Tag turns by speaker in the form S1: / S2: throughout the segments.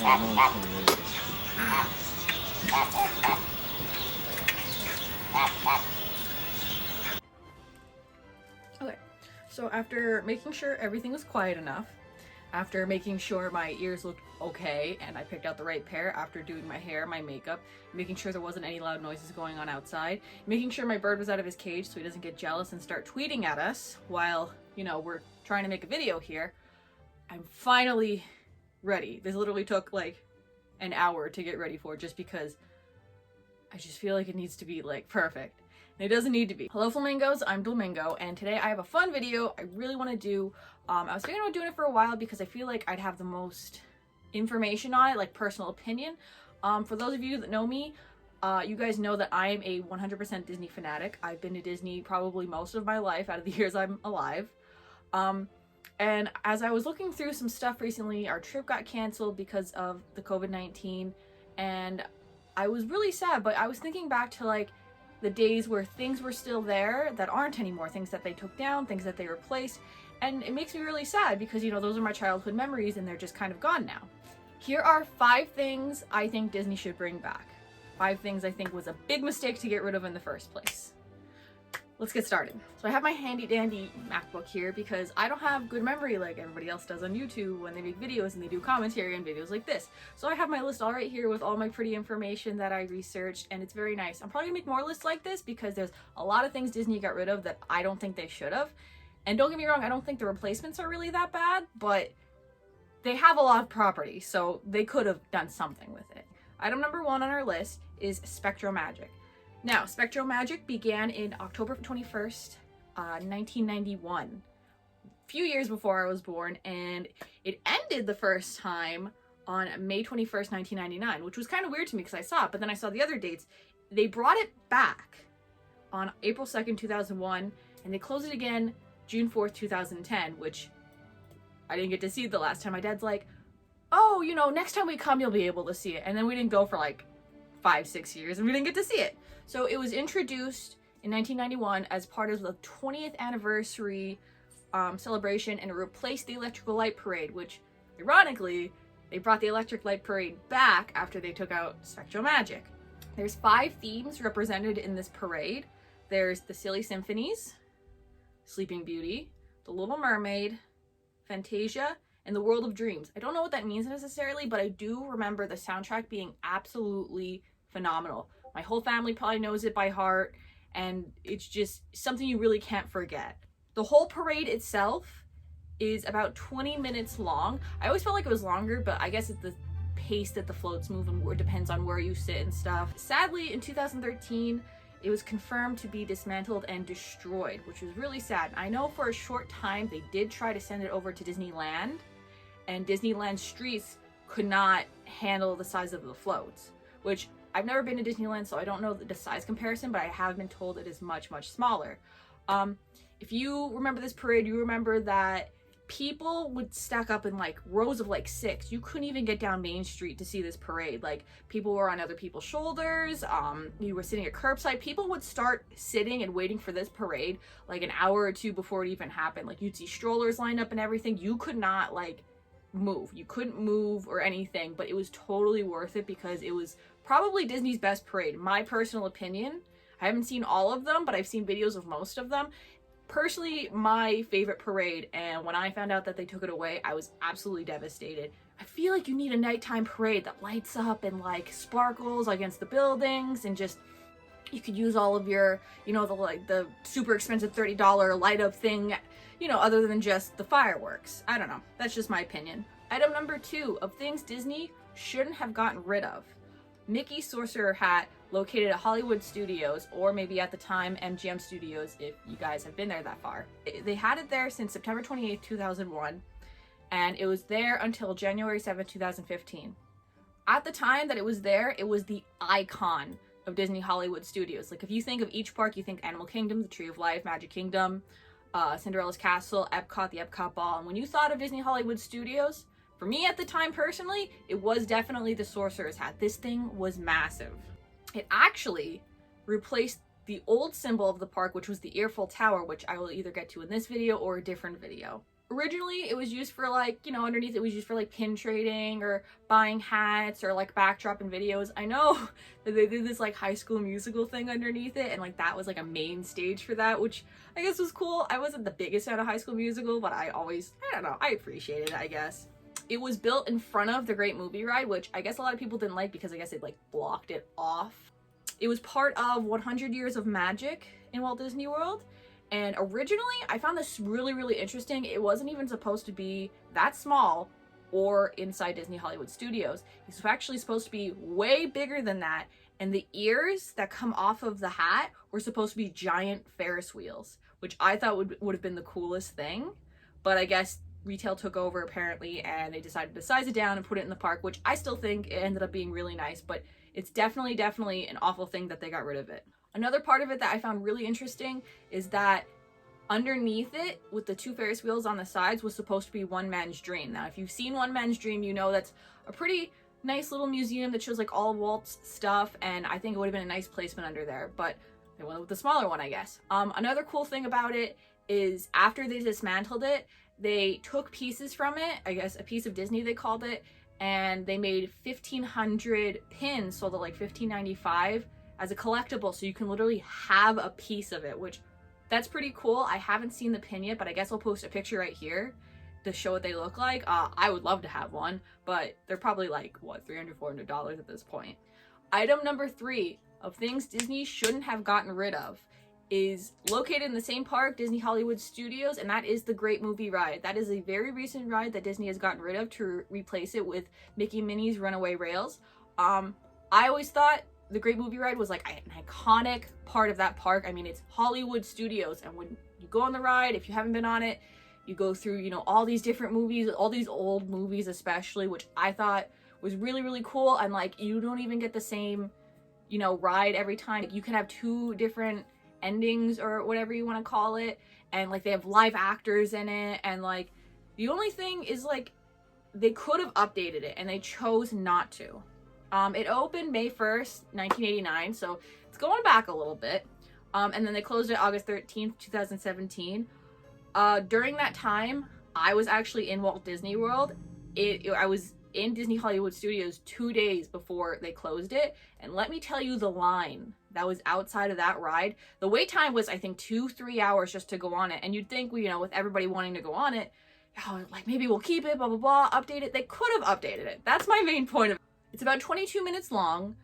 S1: Okay, so after making sure everything was quiet enough, after making sure my ears looked okay and I picked out the right pair, after doing my hair, my makeup, making sure there wasn't any loud noises going on outside, making sure my bird was out of his cage so he doesn't get jealous and start tweeting at us while, you know, we're trying to make a video here, I'm finally ready. This literally took like an hour to get ready for, just because I just feel like it needs to be like perfect. And it doesn't need to be. Hello flamingos, I'm Dlamingo, and today I have a fun video I really want to do. I was thinking about doing it for a while because I feel like I'd have the most information on it, like personal opinion. For those of you that know me, you guys know that I am a 100% Disney fanatic. I've been to Disney probably most of my life out of the years I'm alive. And as I was looking through some stuff recently, our trip got canceled because of the COVID-19, and I was really sad, but I was thinking back to like the days where things were still there that aren't anymore, things that they took down, things that they replaced, and it makes me really sad because, you know, those are my childhood memories and they're just kind of gone now. Here are 5 things I think Disney should bring back. 5 things I think was a big mistake to get rid of in the first place. Let's get started. So I have my handy dandy MacBook here because I don't have good memory like everybody else does on YouTube when they make videos and they do commentary on videos like this. So I have my list all right here with all my pretty information that I researched, and it's very nice. I'm probably gonna make more lists like this because there's a lot of things Disney got rid of that I don't think they should have. And don't get me wrong, I don't think the replacements are really that bad, but they have a lot of property, so they could have done something with it. Item number 1 on our list is SpectroMagic. Now, SpectroMagic began in October 21st, 1991, a few years before I was born, and it ended the first time on May 21st, 1999, which was kind of weird to me because I saw it, but then I saw the other dates. They brought it back on April 2nd, 2001, and they closed it again June 4th, 2010, which I didn't get to see the last time. My dad's like, oh, you know, next time we come, you'll be able to see it. And then we didn't go for like 5-6 years and we didn't get to see it. So it was introduced in 1991 as part of the 20th anniversary celebration, and it replaced the Electrical Light Parade, which ironically, they brought the Electric Light Parade back after they took out SpectroMagic. There's 5 themes represented in this parade. There's the Silly Symphonies, Sleeping Beauty, The Little Mermaid, Fantasia, and The World of Dreams. I don't know what that means necessarily, but I do remember the soundtrack being absolutely phenomenal. My whole family probably knows it by heart, and it's just something you really can't forget. The whole parade itself is about 20 minutes long. I always felt like it was longer, but I guess it's the pace that the floats move and it depends on where you sit and stuff. Sadly, in 2013, it was confirmed to be dismantled and destroyed, which was really sad. I know for a short time they did try to send it over to Disneyland, and Disneyland streets could not handle the size of the floats, which I've never been to Disneyland, so I don't know the size comparison, but I have been told it is much, much smaller. If you remember this parade, you remember that people would stack up in like rows of like 6. You couldn't even get down Main Street to see this parade. Like, people were on other people's shoulders. You were sitting at curbside. People would start sitting and waiting for this parade like an hour or 2 before it even happened. Like, you'd see strollers lined up and everything. You could not like move. You couldn't move or anything, but it was totally worth it because it was probably Disney's best parade. My personal opinion. I haven't seen all of them, but I've seen videos of most of them. Personally, my favorite parade, and when I found out that they took it away, I was absolutely devastated. I feel like you need a nighttime parade that lights up and like sparkles against the buildings, and just, you could use all of your, you know, the super expensive $30 light up thing, you know, other than just the fireworks. I don't know. That's just my opinion. Item number 2 of things Disney shouldn't have gotten rid of. Mickey's Sorcerer Hat, located at Hollywood Studios, or maybe at the time MGM Studios if you guys have been there that far. They had it there since September 28th, 2001, and it was there until January 7th, 2015. At the time that it was there, it was the icon of Disney Hollywood Studios. Like, if you think of each park, you think Animal Kingdom, the Tree of Life, Magic Kingdom, Cinderella's Castle, Epcot, the Epcot Ball, and when you thought of Disney Hollywood Studios, for me at the time personally, it was definitely the Sorcerer's Hat. This thing was massive. It actually replaced the old symbol of the park, which was the Earful Tower, which I will either get to in this video or a different video. Originally, it was used for like, you know, underneath it was used for like pin trading or buying hats or like backdrop in videos. I know that they did this like High School Musical thing underneath it, and like that was like a main stage for that, which I guess was cool. I wasn't the biggest fan of High School Musical, but I don't know, I appreciated it, I guess. It was built in front of the Great Movie Ride, which I guess a lot of people didn't like because I guess it like blocked it off. It was part of 100 Years of Magic in Walt Disney World. And originally, I found this really, really interesting. It wasn't even supposed to be that small or inside Disney Hollywood Studios. It's actually supposed to be way bigger than that. And the ears that come off of the hat were supposed to be giant Ferris wheels, which I thought would have been the coolest thing. But I guess retail took over apparently, and they decided to size it down and put it in the park, which I still think it ended up being really nice. But it's definitely an awful thing that they got rid of it. Another part of it that I found really interesting is that underneath it, with the two Ferris wheels on the sides, was supposed to be One Man's Dream. Now, if you've seen One Man's Dream, you know that's a pretty nice little museum that shows like all of Walt's stuff, and I think it would have been a nice placement under there, but they went with the smaller one, I guess. Another cool thing about it is after they dismantled it, they took pieces from it, I guess a piece of Disney they called it, and they made 1,500 pins sold at like $15.95 as a collectible, so you can literally have a piece of it, which that's pretty cool. I haven't seen the pin yet, but I guess I'll post a picture right here to show what they look like. I would love to have one, but they're probably like, what, $300, $400 at this point. Item number 3 of things Disney shouldn't have gotten rid of is located in the same park, Disney Hollywood Studios, and that is the Great Movie Ride. That is a very recent ride that Disney has gotten rid of to replace it with Mickey and Minnie's Runaway Rails. I always thought the Great Movie Ride was like an iconic part of that park. I mean, it's Hollywood Studios, and when you go on the ride, if you haven't been on it, you go through, you know, all these different movies, all these old movies especially, which I thought was really, really cool. And like, you don't even get the same, you know, ride every time. Like, you can have 2 different endings or whatever you want to call it, and like they have live actors in it, and like the only thing is like they could have updated it and they chose not to. It opened May 1st, 1989, so it's going back a little bit. And then they closed it August 13th, 2017. During that time, I was actually in Walt Disney World. I was in Disney Hollywood Studios 2 days before they closed it. And let me tell you, the line that was outside of that ride, the wait time was, I think, 2-3 hours just to go on it. And you'd think, you know, with everybody wanting to go on it, oh, like maybe we'll keep it, blah, blah, blah, update it. They could have updated it. That's my main point of it. It's about 22 minutes long,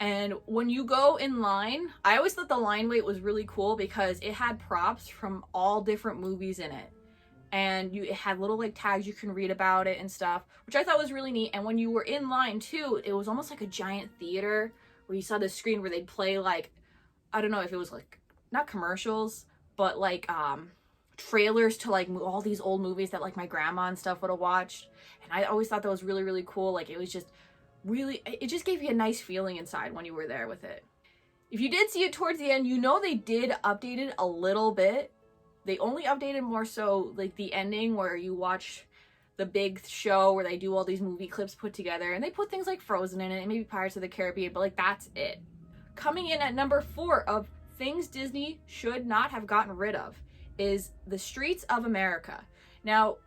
S1: and when you go in line, I always thought the line wait was really cool because it had props from all different movies in it, and it had little like tags you can read about it and stuff, which I thought was really neat. And when you were in line too, it was almost like a giant theater where you saw the screen where they'd play like, I don't know if it was like, not commercials, but like trailers to like all these old movies that like my grandma and stuff would have watched. And I always thought that was really, really cool. Like, it was just really, it just gave you a nice feeling inside when you were there with it. If you did see it towards the end, you know they did update it a little bit. They only updated more so like the ending where you watch the big show where they do all these movie clips put together, and they put things like Frozen in it and maybe Pirates of the Caribbean, but like that's it. Coming in at number 4 of things Disney should not have gotten rid of is the Streets of America. Now,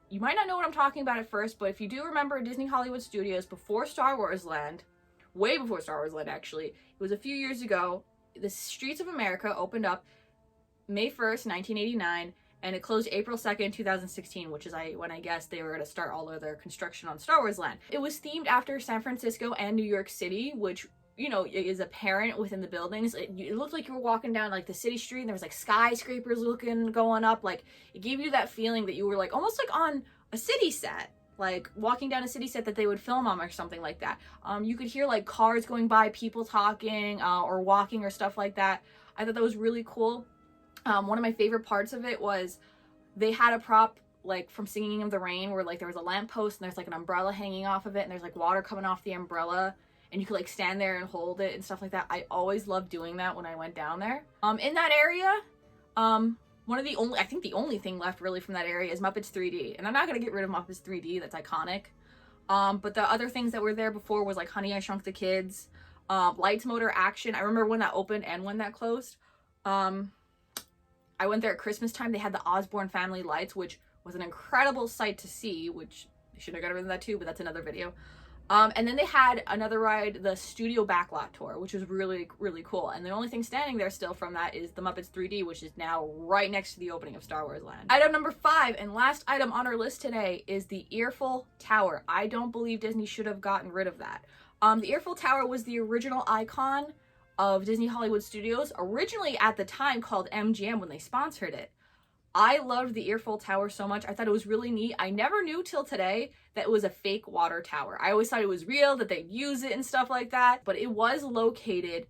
S1: you might not know what I'm talking about at first, but if you do remember Disney Hollywood Studios before Star Wars Land, way before Star Wars Land actually, it was a few years ago, the Streets of America opened up May 1st, 1989, and it closed April 2nd, 2016, which is when I guess they were going to start all of their construction on Star Wars Land. It was themed after San Francisco and New York City, which, you know, is apparent within the buildings. It looked like you were walking down like the city street and there was like skyscrapers going up. Like, it gave you that feeling that you were like almost like on a city set, like walking down a city set that they would film on or something like that. You could hear like cars going by, people talking or walking or stuff like that. I thought that was really cool. One of my favorite parts of it was they had a prop like from Singing in the Rain where like there was a lamppost and there's like an umbrella hanging off of it and there's like water coming off the umbrella, and you could like stand there and hold it and stuff like that. I always loved doing that when I went down there. In that area, I think the only thing left really from that area is Muppets 3D, and I'm not gonna get rid of Muppets 3D, that's iconic. But the other things that were there before was like Honey, I Shrunk the Kids, Lights, Motor, Action. I remember when that opened and when that closed. I went there at Christmas time. They had the Osborne Family Lights, which was an incredible sight to see, which they should have got rid of that too, but that's another video. And then they had another ride, the Studio Backlot Tour, which was really, really cool. And the only thing standing there still from that is the Muppets 3D, which is now right next to the opening of Star Wars Land. Item number 5 and last item on our list today is the Earful Tower. I don't believe Disney should have gotten rid of that. The Earful Tower was the original icon of Disney Hollywood Studios, originally at the time called MGM when they sponsored it. I loved the Earful Tower so much. I thought it was really neat. I never knew till today that it was a fake water tower. I always thought it was real, that they'd use it and stuff like that, but it was located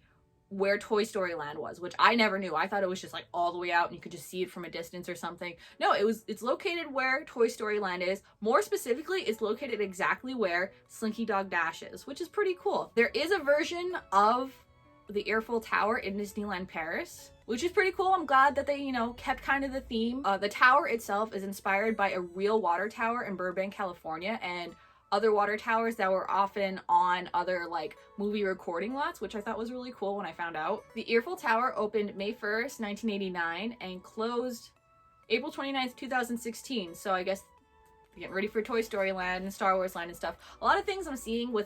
S1: where Toy Story Land was, which I never knew. I thought it was just like all the way out and you could just see it from a distance or something. No, it's located where Toy Story Land is. More specifically, it's located exactly where Slinky Dog Dash is, which is pretty cool. There is a version of the Earful Tower in Disneyland Paris, which is pretty cool. I'm glad that they, you know, kept kind of the theme. The tower itself is inspired by a real water tower in Burbank, California, and other water towers that were often on other like movie recording lots, which I thought was really cool when I found out. The Earful Tower opened May 1st, 1989 and closed April 29th, 2016. So I guess getting ready for Toy Story Land and Star Wars Land and stuff. A lot of things I'm seeing with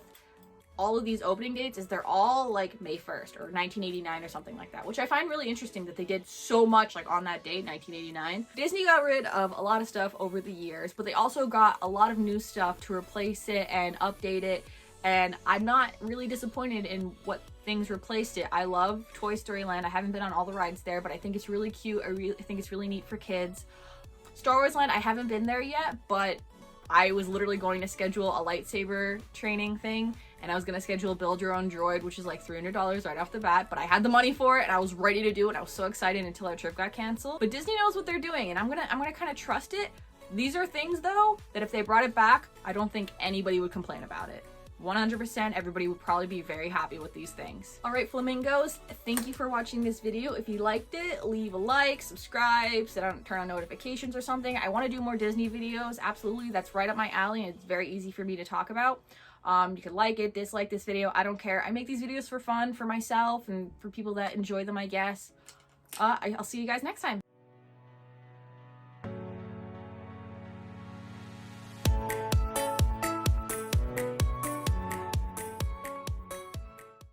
S1: all of these opening dates is they're all like May 1st or 1989 or something like that, which I find really interesting that they did so much like on that date, 1989. Disney got rid of a lot of stuff over the years, but they also got a lot of new stuff to replace it and update it, and I'm not really disappointed in what things replaced it. I love Toy Story Land. I haven't been on all the rides there, but I think it's really cute. I think it's really neat for kids. Star Wars Land, I haven't been there yet, but I was literally going to schedule a lightsaber training thing, and I was going to schedule Build Your Own Droid, which is like $300 right off the bat, but I had the money for it and I was ready to do it. I was so excited until our trip got canceled. But Disney knows what they're doing, and I'm gonna kind of trust it. These are things though that if they brought it back, I don't think anybody would complain about it. 100% everybody would probably be very happy with these things. All right, flamingos, thank you for watching this video. If you liked it, leave a like, subscribe, turn on notifications or something. I want to do more Disney videos. Absolutely, that's right up my alley, and it's very easy for me to talk about. You could like it, dislike this video, I don't care. I make these videos for fun, for myself, and for people that enjoy them, I guess. I'll see you guys next time.